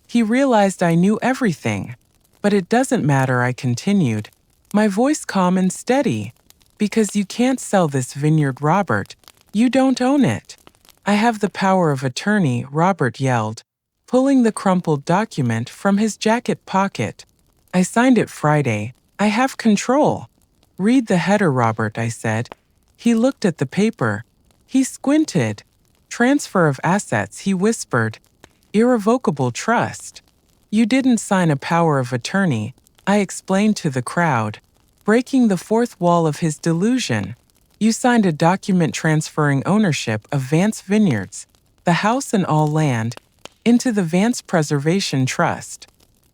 He realized I knew everything. "But it doesn't matter," I continued, my voice calm and steady. "Because you can't sell this vineyard, Robert. You don't own it." "I have the power of attorney," Robert yelled, pulling the crumpled document from his jacket pocket. "I signed it Friday. I have control." "Read the header, Robert," I said. He looked at the paper. He squinted. "Transfer of assets," he whispered. "Irrevocable trust." "You didn't sign a power of attorney," I explained to the crowd, breaking the fourth wall of his delusion. "You signed a document transferring ownership of Vance Vineyards, the house and all land, into the Vance Preservation Trust.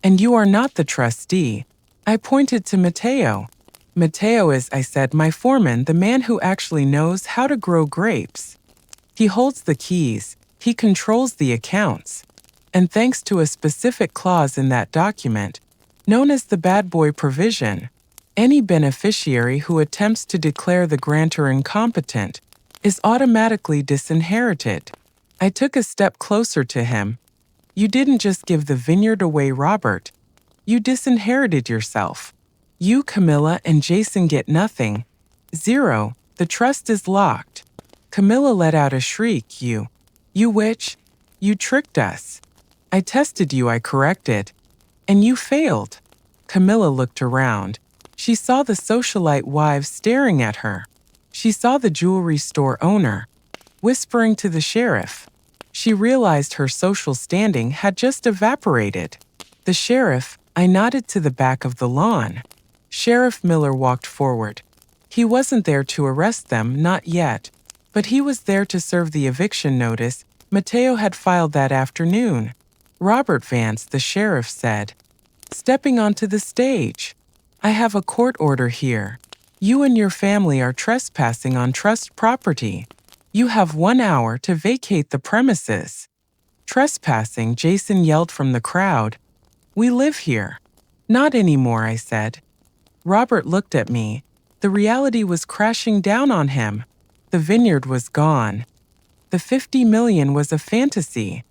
And you are not the trustee." I pointed to Matteo. "Matteo is," I said, "my foreman, the man who actually knows how to grow grapes. He holds the keys. He controls the accounts. And thanks to a specific clause in that document, known as the bad boy provision, any beneficiary who attempts to declare the grantor incompetent is automatically disinherited." I took a step closer to him. "You didn't just give the vineyard away, Robert. You disinherited yourself. You, Camilla, and Jason get nothing. Zero. The trust is locked." Camilla let out a shriek. You witch. You tricked us." "I tested you," I corrected. "And you failed." Camilla looked around. She saw the socialite wives staring at her. She saw the jewelry store owner whispering to the sheriff. She realized her social standing had just evaporated. "The sheriff," I nodded to the back of the lawn. Sheriff Miller walked forward. He wasn't there to arrest them, not yet, but he was there to serve the eviction notice Matteo had filed that afternoon. "Robert Vance," the sheriff said, stepping onto the stage. "I have a court order here. You and your family are trespassing on trust property. You have 1 hour to vacate the premises." "Trespassing," Jason yelled from the crowd. "We live here." "Not anymore," I said. Robert looked at me. The reality was crashing down on him. The vineyard was gone. The $50 million was a fantasy.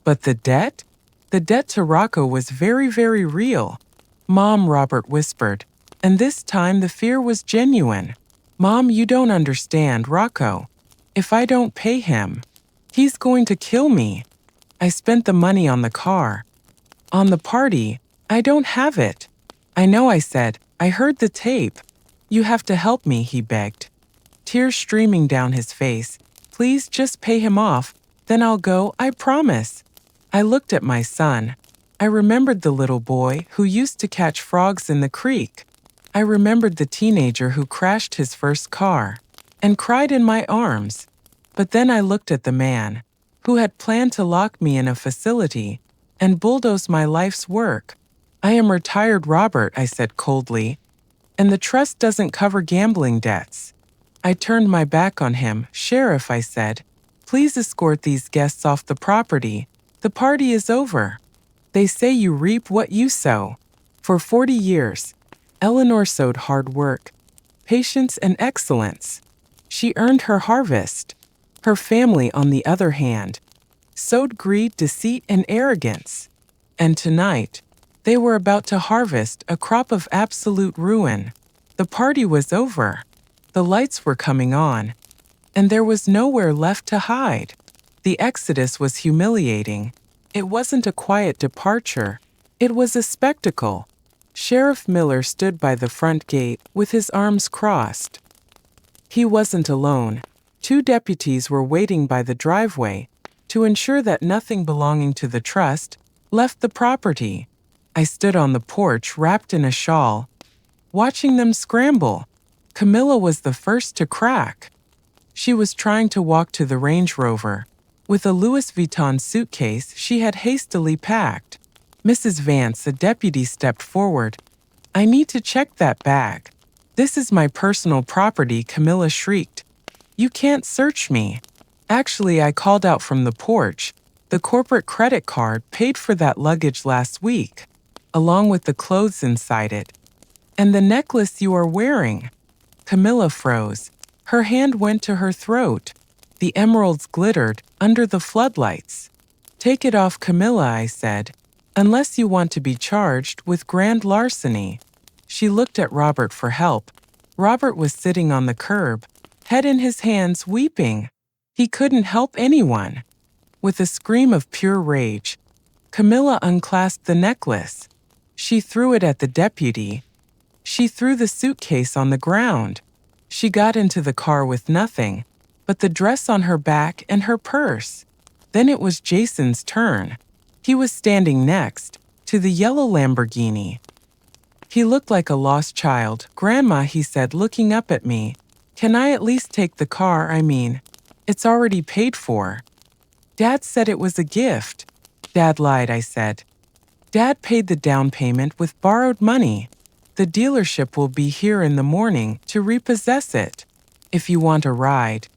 But the debt? The debt to Rocco was very, very real. "Mom," Robert whispered, and this time the fear was genuine. "Mom, you don't understand, Rocco. If I don't pay him, he's going to kill me. I spent the money on the car. On the party, I don't have it." "I know," I said. "I heard the tape." "You have to help me," he begged, tears streaming down his face. "Please just pay him off, then I'll go, I promise." I looked at my son. I remembered the little boy who used to catch frogs in the creek. I remembered the teenager who crashed his first car and cried in my arms. But then I looked at the man who had planned to lock me in a facility and bulldoze my life's work. "I am retired, Robert," I said coldly, "and the trust doesn't cover gambling debts." I turned my back on him. "Sheriff," I said, "please escort these guests off the property. The party is over. They say you reap what you sow." For 40 years, Eleanor sowed hard work, patience, and excellence. She earned her harvest. Her family, on the other hand, sowed greed, deceit, and arrogance. And tonight, they were about to harvest a crop of absolute ruin. The party was over. The lights were coming on, and there was nowhere left to hide. The exodus was humiliating. It wasn't a quiet departure. It was a spectacle. Sheriff Miller stood by the front gate with his arms crossed. He wasn't alone. 2 deputies were waiting by the driveway to ensure that nothing belonging to the trust left the property. I stood on the porch wrapped in a shawl, watching them scramble. Camilla was the first to crack. She was trying to walk to the Range Rover with a Louis Vuitton suitcase she had hastily packed. Mrs. Vance, a deputy, stepped forward. "I need to check that bag. This is my personal property," Camilla shrieked. "You can't search me." Actually, I called out from the porch. The corporate credit card paid for that luggage last week, along with the clothes inside it. "And the necklace you are wearing." Camilla froze. Her hand went to her throat. The emeralds glittered under the floodlights. "Take it off, Camilla," I said, "unless you want to be charged with grand larceny." She looked at Robert for help. Robert was sitting on the curb, head in his hands, weeping. He couldn't help anyone. With a scream of pure rage, Camilla unclasped the necklace. She threw it at the deputy. She threw the suitcase on the ground. She got into the car with nothing but the dress on her back and her purse. Then it was Jason's turn. He was standing next to the yellow Lamborghini. He looked like a lost child. "Grandma," he said, looking up at me, "can I at least take the car? I mean, it's already paid for." "Dad said it was a gift." "Dad lied," I said. "Dad paid the down payment with borrowed money. The dealership will be here in the morning to repossess it. If you want a ride,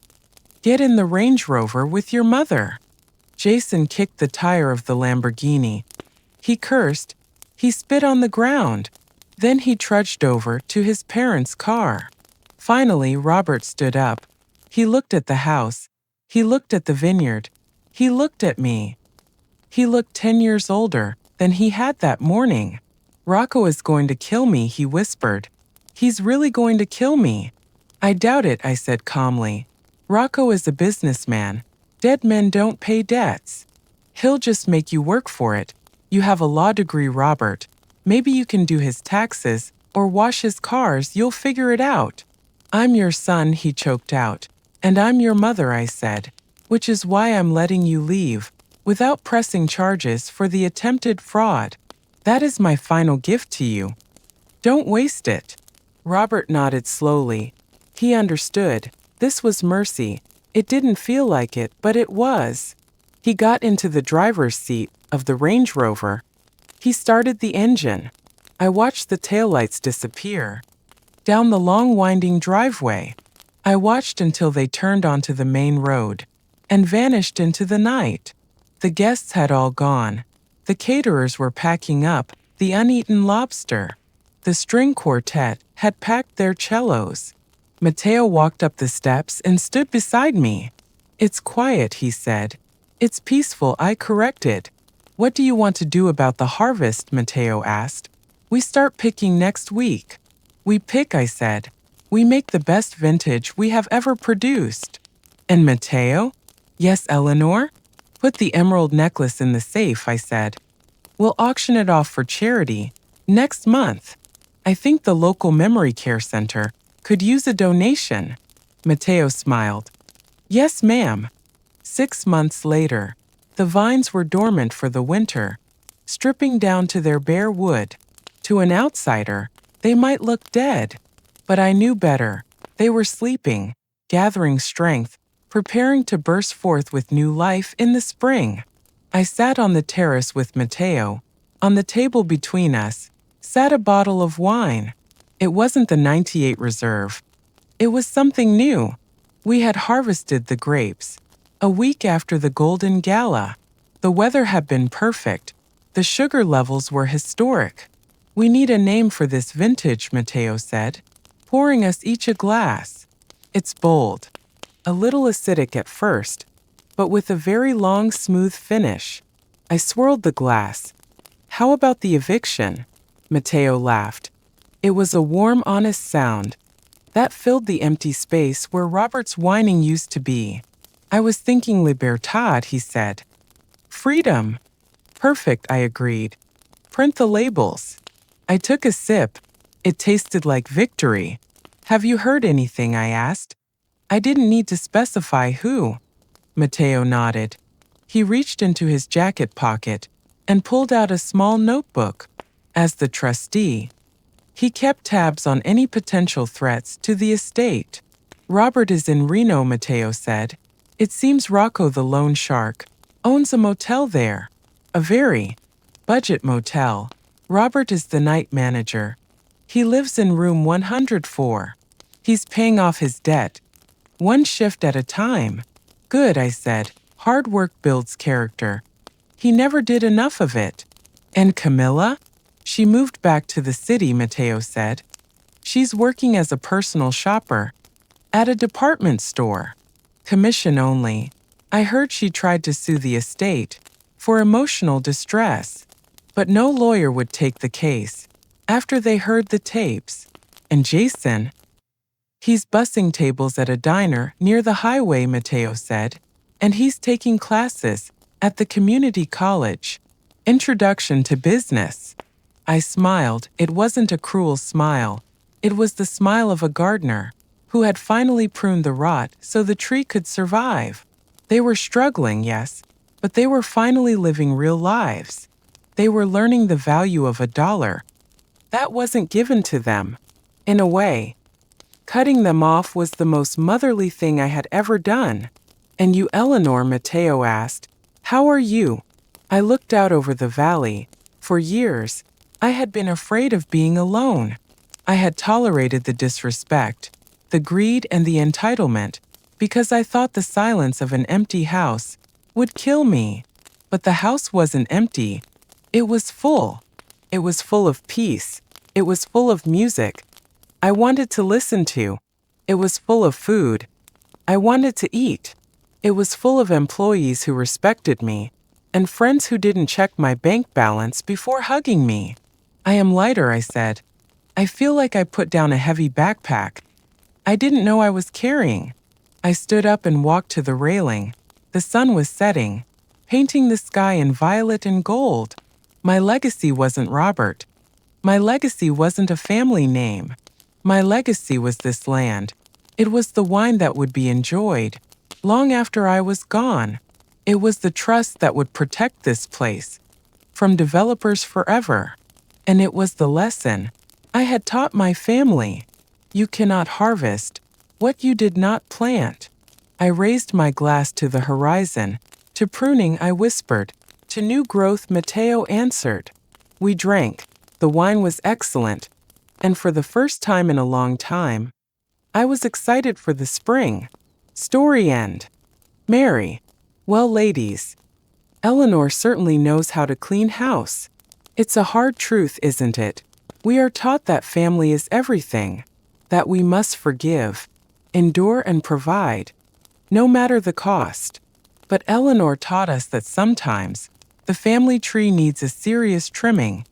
get in the Range Rover with your mother." Jason kicked the tire of the Lamborghini. He cursed. He spit on the ground. Then he trudged over to his parents' car. Finally, Robert stood up. He looked at the house. He looked at the vineyard. He looked at me. He looked 10 years older than he had that morning. "Rocco is going to kill me," he whispered. "He's really going to kill me." "I doubt it," I said calmly. "Rocco is a businessman. Dead men don't pay debts. He'll just make you work for it. You have a law degree, Robert. Maybe you can do his taxes or wash his cars. You'll figure it out." "I'm your son," he choked out. "And I'm your mother," I said, "which is why I'm letting you leave without pressing charges for the attempted fraud. That is my final gift to you. Don't waste it." Robert nodded slowly. He understood. This was mercy. It didn't feel like it, but it was. He got into the driver's seat of the Range Rover. He started the engine. I watched the taillights disappear down the long winding driveway. I watched until they turned onto the main road and vanished into the night. The guests had all gone. The caterers were packing up the uneaten lobster. The string quartet had packed their cellos. Matteo walked up the steps and stood beside me. "It's quiet," he said. "It's peaceful," I corrected. "What do you want to do about the harvest?" Matteo asked. "We start picking next week." "We pick," I said. "We make the best vintage we have ever produced." "And Matteo?" "Yes, Eleanor?" "Put the emerald necklace in the safe," I said. "We'll auction it off for charity next month. I think the local memory care center could use a donation." Matteo smiled. "Yes, ma'am." 6 months later, the vines were dormant for the winter, stripping down to their bare wood. To an outsider, they might look dead, but I knew better. They were sleeping, gathering strength, preparing to burst forth with new life in the spring. I sat on the terrace with Matteo. On the table between us sat a bottle of wine. It wasn't the 98 Reserve. It was something new. We had harvested the grapes a week after the Golden Gala. The weather had been perfect. The sugar levels were historic. We need a name for this vintage, Matteo said, pouring us each a glass. It's bold, a little acidic at first, but with a very long, smooth finish. I swirled the glass. How about the eviction? Matteo laughed. It was a warm, honest sound that filled the empty space where Robert's whining used to be. I was thinking libertad, he said. Freedom. Perfect, I agreed. Print the labels. I took a sip. It tasted like victory. Have you heard anything? I asked. I didn't need to specify who. Matteo nodded. He reached into his jacket pocket and pulled out a small notebook. As the trustee, he kept tabs on any potential threats to the estate. Robert is in Reno, Matteo said. It seems Rocco the loan shark owns a motel there. A very budget motel. Robert is the night manager. He lives in room 104. He's paying off his debt, one shift at a time. Good, I said. Hard work builds character. He never did enough of it. And Camilla? She moved back to the city, Matteo said. She's working as a personal shopper at a department store. Commission only. I heard she tried to sue the estate for emotional distress, but no lawyer would take the case after they heard the tapes. And Jason? He's bussing tables at a diner near the highway, Matteo said, and he's taking classes at the community college. Introduction to business. I smiled. It wasn't a cruel smile. It was the smile of a gardener who had finally pruned the rot so the tree could survive. They were struggling, yes, but they were finally living real lives. They were learning the value of $1. That wasn't given to them. In a way, cutting them off was the most motherly thing I had ever done. And you, Eleanor? Matteo asked. How are you? I looked out over the valley. For years, I had been afraid of being alone. I had tolerated the disrespect, the greed, and the entitlement because I thought the silence of an empty house would kill me. But the house wasn't empty. It was full. It was full of peace. It was full of music I wanted to listen to. It was full of food I wanted to eat. It was full of employees who respected me and friends who didn't check my bank balance before hugging me. I am lighter, I said. I feel like I put down a heavy backpack I didn't know I was carrying. I stood up and walked to the railing. The sun was setting, painting the sky in violet and gold. My legacy wasn't Robert. My legacy wasn't a family name. My legacy was this land. It was the wine that would be enjoyed long after I was gone. It was the trust that would protect this place from developers forever. And it was the lesson I had taught my family. You cannot harvest what you did not plant. I raised my glass to the horizon. To pruning, I whispered. To new growth, Matteo answered. We drank. The wine was excellent. And for the first time in a long time, I was excited for the spring. Story end. Mary. Well, ladies, Eleanor certainly knows how to clean house. It's a hard truth, isn't it? We are taught that family is everything, that we must forgive, endure, and provide, no matter the cost. But Eleanor taught us that sometimes the family tree needs a serious trimming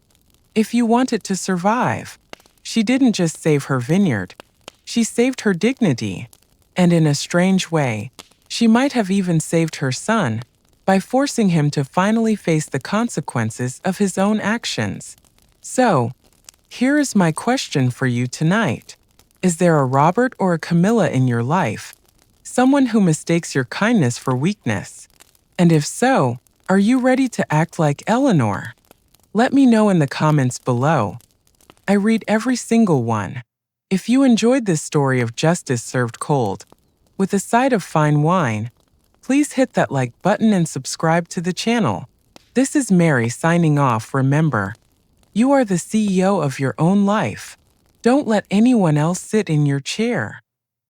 if you want it to survive. She didn't just save her vineyard, she saved her dignity. And in a strange way, she might have even saved her son by forcing him to finally face the consequences of his own actions. So, here is my question for you tonight. Is there a Robert or a Camilla in your life? Someone who mistakes your kindness for weakness? And if so, are you ready to act like Eleanor? Let me know in the comments below. I read every single one. If you enjoyed this story of justice served cold, with a side of fine wine, please hit that like button and subscribe to the channel. This is Mary signing off. Remember, you are the CEO of your own life. Don't let anyone else sit in your chair.